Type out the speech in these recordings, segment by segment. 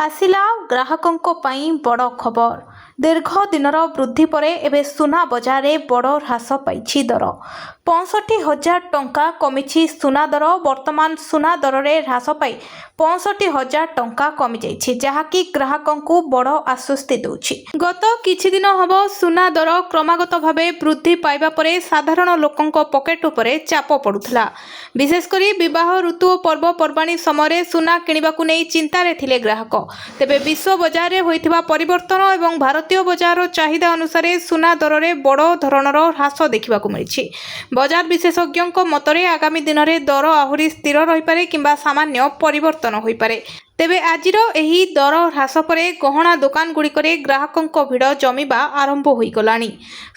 ଆସିଲା ଗ୍ରାହକଙ୍କ ପାଇଁ ବଡ଼ ଖବର। ଦୀର୍ଘ ଦିନର ବୃଦ୍ଧି ପରେ ଏବେ ସୁନା ବଜାରରେ ବଡ଼ ହ୍ରାସ ପାଇଛି ଦର। 65,000 ଟଙ୍କା କମିଛି ସୁନା ଦର। ବର୍ତ୍ତମାନ ସୁନା ଦରରେ ହ୍ରାସ ପାଇ 65,000 ଟଙ୍କା କମିଯାଇଛି, ଯାହାକି ଗ୍ରାହକଙ୍କୁ ବଡ଼ ଆଶ୍ୱସ୍ତି ଦେଉଛି। ଗତ କିଛି ଦିନ ହେବ ସୁନା ଦର କ୍ରମାଗତ ଭାବେ ବୃଦ୍ଧି ପାଇବା ପରେ ସାଧାରଣ ଲୋକଙ୍କ ପକେଟ ଉପରେ ଚାପ ପଡ଼ୁଥିଲା। ବିଶେଷକରି ବିବାହ ଋତୁ ଓ ପର୍ବପର୍ବାଣୀ ସମୟରେ ସୁନା କିଣିବାକୁ ନେଇ ଚିନ୍ତାରେ ଥିଲେ ଗ୍ରାହକ। ତେବେ ବିଶ୍ୱ ବଜାରରେ ହୋଇଥିବା ପରିବର୍ତ୍ତନ ଏବଂ ଭାରତୀୟ ବଜାରର ଚାହିଦା ଅନୁସାରେ ସୁନା ଦରରେ ବଡ଼ ଧରଣର ହ୍ରାସ ଦେଖିବାକୁ ମିଳିଛି। ବଜାର ବିଶେଷଜ୍ଞଙ୍କ ମତରେ ଆଗାମୀ ଦିନରେ ଦର ଆହୁରି ସ୍ଥିର ରହିପାରେ କିମ୍ବା ସାମାନ୍ୟ ପରିବର୍ତ୍ତନ ହୋଇପାରେ। ତେବେ ଆଜିର ଏହି ଦର ହ୍ରାସ ପରେ ଗହଣା ଦୋକାନଗୁଡ଼ିକରେ ଗ୍ରାହକଙ୍କ ଭିଡ଼ ଜମିବା ଆରମ୍ଭ ହୋଇଗଲାଣି।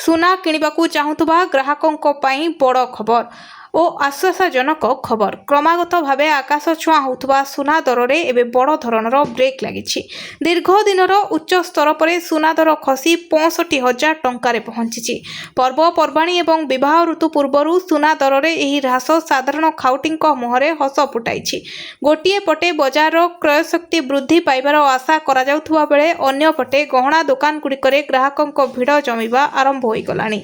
ସୁନା କିଣିବାକୁ ଚାହୁଁଥିବା ଗ୍ରାହକଙ୍କ ପାଇଁ ବଡ଼ ଖବର ଓ ଆଶ୍ୱାସଜନକ ଖବର। କ୍ରମାଗତ ଭାବେ ଆକାଶ ଛୁଆଁ ହେଉଥିବା ସୁନା ଦରରେ ଏବେ ବଡ଼ ଧରଣର ବ୍ରେକ୍ ଲାଗିଛି। ଦୀର୍ଘ ଦିନର ଉଚ୍ଚ ସ୍ତର ପରେ ସୁନା ଦର ଖସି 65,000 ଟଙ୍କାରେ ପହଞ୍ଚିଛି। ପର୍ବପର୍ବାଣୀ ଏବଂ ବିବାହ ଋତୁ ପୂର୍ବରୁ ସୁନା ଦରରେ ଏହି ହ୍ରାସ ସାଧାରଣ ଖାଉଟିଙ୍କ ମୁହଁରେ ହସ ଫୁଟାଇଛି। ଗୋଟିଏ ପଟେ ବଜାରର କ୍ରୟଶକ୍ତି ବୃଦ୍ଧି ପାଇବାର ଆଶା କରାଯାଉଥିବା ବେଳେ ଅନ୍ୟପଟେ ଗହଣା ଦୋକାନଗୁଡ଼ିକରେ ଗ୍ରାହକଙ୍କ ଭିଡ଼ ଜମିବା ଆରମ୍ଭ ହୋଇଗଲାଣି।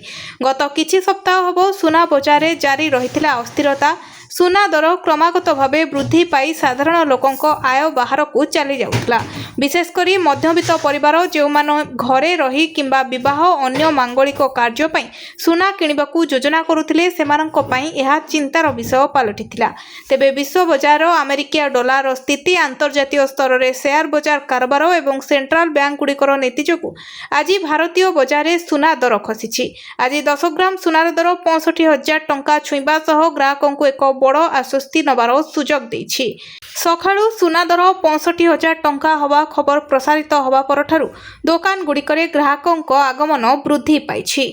ଗତ କିଛି ସପ୍ତାହ ହେବ ସୁନା ବଜାରରେ ଜାରି ରହିଥିଲା ଅସ୍ଥିରତା। ସୁନା ଦର କ୍ରମାଗତ ଭାବେ ବୃଦ୍ଧି ପାଇ ସାଧାରଣ ଲୋକଙ୍କ ଆୟ ବାହାରକୁ ଚାଲି ଯାଉଥିଲା। ବିଶେଷକରି ମଧ୍ୟବିତ୍ତ ପରିବାର ଯେଉଁମାନେ ଘରେ ରହି କିମ୍ବା ବିବାହ ଅନ୍ୟ ମାଙ୍ଗଳିକ କାର୍ଯ୍ୟ ପାଇଁ ସୁନା କିଣିବାକୁ ଯୋଜନା କରୁଥିଲେ, ସେମାନଙ୍କ ପାଇଁ ଏହା ଚିନ୍ତାର ବିଷୟ ପାଲଟିଥିଲା। ତେବେ ବିଶ୍ୱ ବଜାରର ଆମେରିକୀୟ ଡଲାରର ସ୍ଥିତି, ଆନ୍ତର୍ଜାତୀୟ ସ୍ତରରେ ସେୟାର ବଜାର କାରବାର ଏବଂ ସେଣ୍ଟ୍ରାଲ ବ୍ୟାଙ୍କଗୁଡ଼ିକର ନୀତି ଯୋଗୁଁ ଆଜି ଭାରତୀୟ ବଜାରରେ ସୁନା ଦର ଖସିଛି। ଆଜି 10 ଗ୍ରାମ ସୁନାର ଦର 65,000 ଟଙ୍କା ଛୁଇଁବା ସହ ଗ୍ରାହକଙ୍କୁ ଏକ ବଡ଼ ଆଶ୍ୱସ୍ତି ନେବାର ସୁଯୋଗ ଦେଇଛି। ସକାଳୁ ସୁନା ଦର 65,000 ଟଙ୍କା ହେବା ଖବର ପ୍ରସାରିତ ହେବା ପରଠାରୁ ଦୋକାନଗୁଡ଼ିକରେ ଗ୍ରାହକଙ୍କ ଆଗମନ ବୃଦ୍ଧି ପାଇଛି।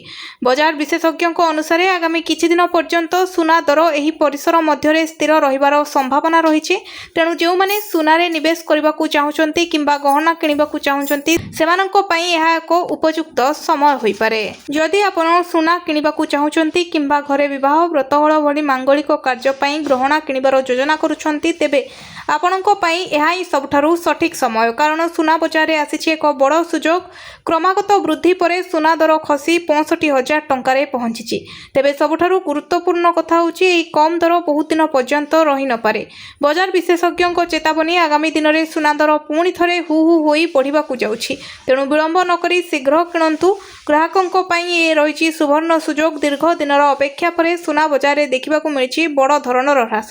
ବଜାର ବିଶେଷଜ୍ଞଙ୍କ ଅନୁସାରେ ଆଗାମୀ କିଛି ଦିନ ପର୍ଯ୍ୟନ୍ତ ସୁନା ଦର ଏହି ପରିସର ମଧ୍ୟରେ ସ୍ଥିର ରହିବାର ସମ୍ଭାବନା ରହିଛି। ତେଣୁ ଯେଉଁମାନେ ସୁନାରେ ନିବେଶ କରିବାକୁ ଚାହୁଁଛନ୍ତି କିମ୍ବା ଗହଣା କିଣିବାକୁ ଚାହୁଁଛନ୍ତି, ସେମାନଙ୍କ ପାଇଁ ଏହା ଏକ ଉପଯୁକ୍ତ ସମୟ ହୋଇପାରେ। ଯଦି ଆପଣ ସୁନା କିଣିବାକୁ ଚାହୁଁଛନ୍ତି କିମ୍ବା ଘରେ ବିବାହ, ବ୍ରତଘର ଭଳି ମାଙ୍ଗଳିକ କାର୍ଯ୍ୟ ପାଇଁ ଗହଣା କିଣିବାର ଯୋଜନା କରୁଛନ୍ତି, ତେବେ ଆପଣଙ୍କ ପାଇଁ ଏହା ହିଁ ସବୁଠାରୁ ସଠିକ୍ ସମୟ। କାରଣ ସୁନା ବଜାରରେ ଆସିଛି ଏକ ବଡ଼ ସୁଯୋଗ। କ୍ରମାଗତ ବୃଦ୍ଧି ପରେ ସୁନା ଦର ଖସି 65,000 ଟଙ୍କାରେ ପହଞ୍ଚିଛି। ତେବେ ସବୁଠାରୁ ଗୁରୁତ୍ୱପୂର୍ଣ୍ଣ କଥା ହେଉଛି ଏହି କମ୍ ଦର ବହୁତ ଦିନ ପର୍ଯ୍ୟନ୍ତ ରହିନପାରେ। ବଜାର ବିଶେଷଜ୍ଞଙ୍କ ଚେତାବନୀ, ଆଗାମୀ ଦିନରେ ସୁନା ଦର ପୁଣି ଥରେ ହୁ ହୁ ହୋଇ ବଢ଼ିବାକୁ ଯାଉଛି। ତେଣୁ ବିଳମ୍ବ ନକରି ଶୀଘ୍ର କିଣନ୍ତୁ। ଗ୍ରାହକଙ୍କ ପାଇଁ ଏ ରହିଛି ସୁବର୍ଣ୍ଣ ସୁଯୋଗ। ଦୀର୍ଘ ଦିନର ଅପେକ୍ଷା ପରେ ସୁନା ବଜାରରେ ଦେଖିବାକୁ ମିଳିଛି ବଡ଼ ଧରଣର ହ୍ରାସ।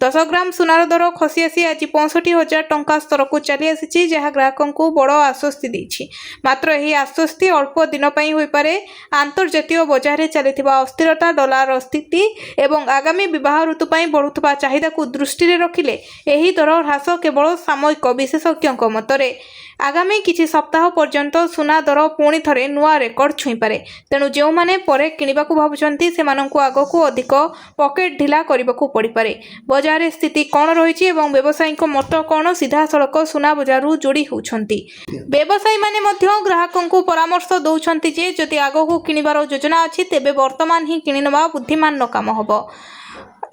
10 ଗ୍ରାମ ସୁନାର ଦର ଖସି ଆସି ଆଜି 65,000 ଟଙ୍କା ସ୍ତରକୁ ଚାଲି ଆସିଛି, ଯାହା ଗ୍ରାହକଙ୍କୁ ବଡ଼ ଆଶ୍ୱସ୍ତି ଦେଇଛି। ମାତ୍ର ଏହି ଆଶ୍ୱସ୍ତି ଅଳ୍ପ ଦିନ ପାଇଁ ହୋଇପାରେ। ଆନ୍ତର୍ଜାତୀୟ ବଜାରରେ ଚାଲିଥିବା ଅସ୍ଥିରତା, ଡଲାରର ସ୍ଥିତି ଏବଂ ଆଗାମୀ ବିବାହ ଋତୁ ପାଇଁ ବଢ଼ୁଥିବା ଚାହିଦାକୁ ଦୃଷ୍ଟିରେ ରଖିଲେ ଏହି ଦର ହ୍ରାସ କେବଳ ସାମୟିକ। ବିଶେଷଜ୍ଞଙ୍କ ମତରେ ଆଗାମୀ କିଛି ସପ୍ତାହ ପର୍ଯ୍ୟନ୍ତ ସୁନା ଦର ପୁଣି ଥରେ ନୂଆ ରେକର୍ଡ ଛୁଇଁପାରେ। ତେଣୁ ଯେଉଁମାନେ ପରେ କିଣିବାକୁ ଭାବୁଛନ୍ତି, ସେମାନଙ୍କୁ ଆଗକୁ ଅଧିକ ପକେଟ ଢିଲା କରିବାକୁ ପଡ଼ିପାରେ। ବଜାରରେ ସ୍ଥିତି କ'ଣ ରହିଛି ଏବଂ ବ୍ୟବସାୟୀଙ୍କ ମତ କ'ଣ, ସିଧାସଳଖ ସୁନା ବଜାରରୁ ଯୋଡ଼ି ହେଉଛନ୍ତି। ବ୍ୟବସାୟୀମାନେ ମଧ୍ୟ ଗ୍ରାହକଙ୍କୁ ପରାମର୍ଶ ଦେଉଛନ୍ତି ଯେ ଯଦି ଆଗକୁ କିଣିବାର ଯୋଜନା ଅଛି, ତେବେ ବର୍ତ୍ତମାନ ହିଁ କିଣିନେବା ବୁଦ୍ଧିମାନର କାମ ହେବ।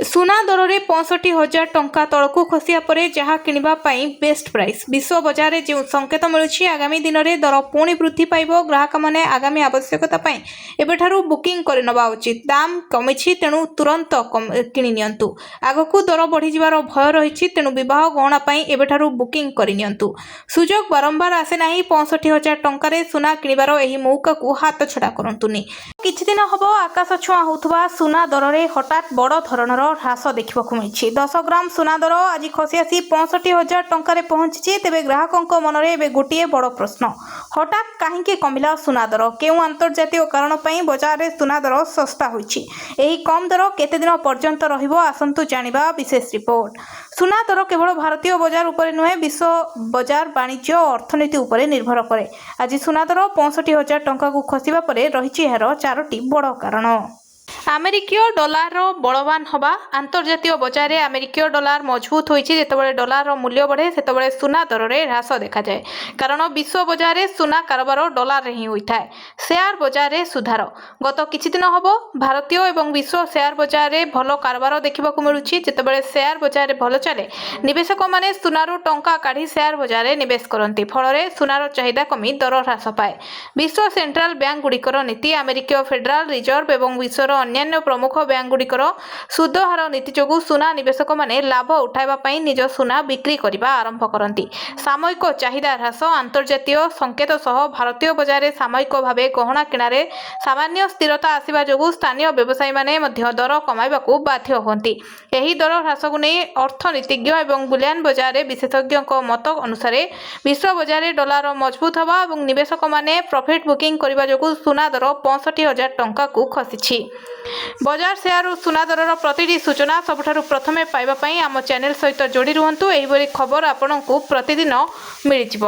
ସୁନା ଦରରେ 65,000 ଟଙ୍କା ତଳକୁ ଖସିବା ପରେ ଯାହା କିଣିବା ପାଇଁ ବେଷ୍ଟ ପ୍ରାଇସ୍। ବିଶ୍ୱ ବଜାରରେ ଯେଉଁ ସଂକେତ ମିଳୁଛି, ଆଗାମୀ ଦିନରେ ଦର ପୁଣି ବୃଦ୍ଧି ପାଇବ। ଗ୍ରାହକମାନେ ଆଗାମୀ ଆବଶ୍ୟକତା ପାଇଁ ଏବେଠାରୁ ବୁକିଂ କରିନେବା ଉଚିତ। ଦାମ କମିଛି, ତେଣୁ ତୁରନ୍ତ କିଣିନିଅନ୍ତୁ। ଆଗକୁ ଦର ବଢ଼ିଯିବାର ଭୟ ରହିଛି, ତେଣୁ ବିବାହ ଗହଣା ପାଇଁ ଏବେଠାରୁ ବୁକିଂ କରିନିଅନ୍ତୁ। ସୁଯୋଗ ବାରମ୍ବାର ଆସେ ନାହିଁ। 65,000 ଟଙ୍କାରେ ସୁନା କିଣିବାର ଏହି ମଉକାକୁ ହାତଛଡ଼ା କରନ୍ତୁନି। କିଛି ଦିନ ହେବ ଆକାଶ ଛୁଆଁ ହେଉଥିବା ସୁନା ଦରରେ ହଠାତ୍ ବଡ଼ ଧରଣର ହ୍ରାସ ଦେଖିବାକୁ ମିଳିଛି। 10 ଗ୍ରାମ ସୁନା ଦର ଆଜି ଖସି ଆସି 65,000 ଟଙ୍କାରେ ପହଞ୍ଚିଛି। ତେବେ ଗ୍ରାହକଙ୍କ ମନରେ ଏବେ ଗୋଟିଏ ବଡ଼ ପ୍ରଶ୍ନ, ହଠାତ୍ କାହିଁକି କମିଲା ସୁନା ଦର? କେଉଁ ଆନ୍ତର୍ଜାତୀୟ କାରଣ ପାଇଁ ବଜାରରେ ସୁନା ଦର ଶସ୍ତା ହୋଇଛି? ଏହି କମ୍ ଦର କେତେ ଦିନ ପର୍ଯ୍ୟନ୍ତ ରହିବ? ଆସନ୍ତୁ ଜାଣିବା ବିଶେଷ ରିପୋର୍ଟ। ସୁନା ଦର କେବଳ ଭାରତୀୟ ବଜାର ଉପରେ ନୁହେଁ, ବିଶ୍ୱ ବଜାର ବାଣିଜ୍ୟ ଓ ଅର୍ଥନୀତି ଉପରେ ନିର୍ଭର କରେ। ଆଜି ସୁନା ଦର 65,000 ଟଙ୍କାକୁ ଖସିବା ପରେ ରହିଛି ଏହାର 4ଟି ବଡ଼ କାରଣ। ଆମେରିକୀୟ ଡଲାରର ବଳବାନ ହେବା ଆନ୍ତର୍ଜାତୀୟ ବଜାରରେ ଆମେରିକୀୟ ଡଲାର ମଜବୁତ ହୋଇଛି। ଯେତେବେଳେ ଡଲାରର ମୂଲ୍ୟ ବଢ଼େ ସେତେବେଳେ ସୁନା ଦରରେ ହ୍ରାସ ଦେଖାଯାଏ। କାରଣ ବିଶ୍ୱ ବଜାରରେ ସୁନା କାରବାର ଡଲାରରେ ହିଁ ହୋଇଥାଏ। ସେୟାର ବଜାରରେ ସୁଧାର। ଗତ କିଛିଦିନ ହେବ ଭାରତୀୟ ଏବଂ ବିଶ୍ୱ ସେୟାର ବଜାରରେ ଭଲ କାରବାର ଦେଖିବାକୁ ମିଳୁଛି। ଯେତେବେଳେ ସେୟାର ବଜାରରେ ଭଲ ଚାଲେ ନିବେଶକମାନେ ସୁନାରୁ ଟଙ୍କା କାଢ଼ି ସେୟାର ବଜାରରେ ନିବେଶ କରନ୍ତି। ଫଳରେ ସୁନାର ଚାହିଦା କମି ଦର ହ୍ରାସ ପାଏ। ବିଶ୍ୱ ସେଣ୍ଟ୍ରାଲ ବ୍ୟାଙ୍କଗୁଡ଼ିକର ନୀତି, ଆମେରିକୀୟ ଫେଡେରାଲ ରିଜର୍ଭ ଏବଂ ବିଶ୍ୱର ଅନ୍ୟାନ୍ୟ ପ୍ରମୁଖ ବ୍ୟାଙ୍କଗୁଡ଼ିକର ସୁଧ ହାର ନୀତି ଯୋଗୁଁ ସୁନା ନିବେଶକମାନେ ଲାଭ ଉଠାଇବା ପାଇଁ ନିଜ ସୁନା ବିକ୍ରି କରିବା ଆରମ୍ଭ କରନ୍ତି। ସାମୟିକ ଚାହିଦା ହ୍ରାସ, ଆନ୍ତର୍ଜାତୀୟ ସଙ୍କେତ ସହ ଭାରତୀୟ ବଜାରରେ ସାମୟିକ ଭାବେ ଗହଣା କିଣାରେ ସାମାନ୍ୟ ସ୍ଥିରତା ଆସିବା ଯୋଗୁଁ ସ୍ଥାନୀୟ ବ୍ୟବସାୟୀମାନେ ମଧ୍ୟ ଦର କମାଇବାକୁ ବାଧ୍ୟ ହୁଅନ୍ତି। ଏହି ଦର ହ୍ରାସକୁ ନେଇ ଅର୍ଥନୀତିଜ୍ଞ ଏବଂ ବୁଲିଆନ ବଜାରରେ ବିଶେଷଜ୍ଞଙ୍କ ମତ ଅନୁସାରେ ବିଶ୍ୱ ବଜାରରେ ଡଲାର ମଜବୁତ ହେବା ଏବଂ ନିବେଶକମାନେ ପ୍ରଫିଟ୍ ବୁକିଂ କରିବା ଯୋଗୁଁ ସୁନା ଦର 65,000 ଟଙ୍କାକୁ ଖସିଛି। ବଜାର ସେୟାର ଓ ସୁନା ଦରର ପ୍ରତିଟି ସୂଚନା ସବୁଠାରୁ ପ୍ରଥମେ ପାଇବା ପାଇଁ ଆମ ଚ୍ୟାନେଲ ସହିତ ଯୋଡ଼ି ରୁହନ୍ତୁ। ଏହିଭଳି ଖବର ଆପଣଙ୍କୁ ପ୍ରତିଦିନ ମିଳିଯିବ।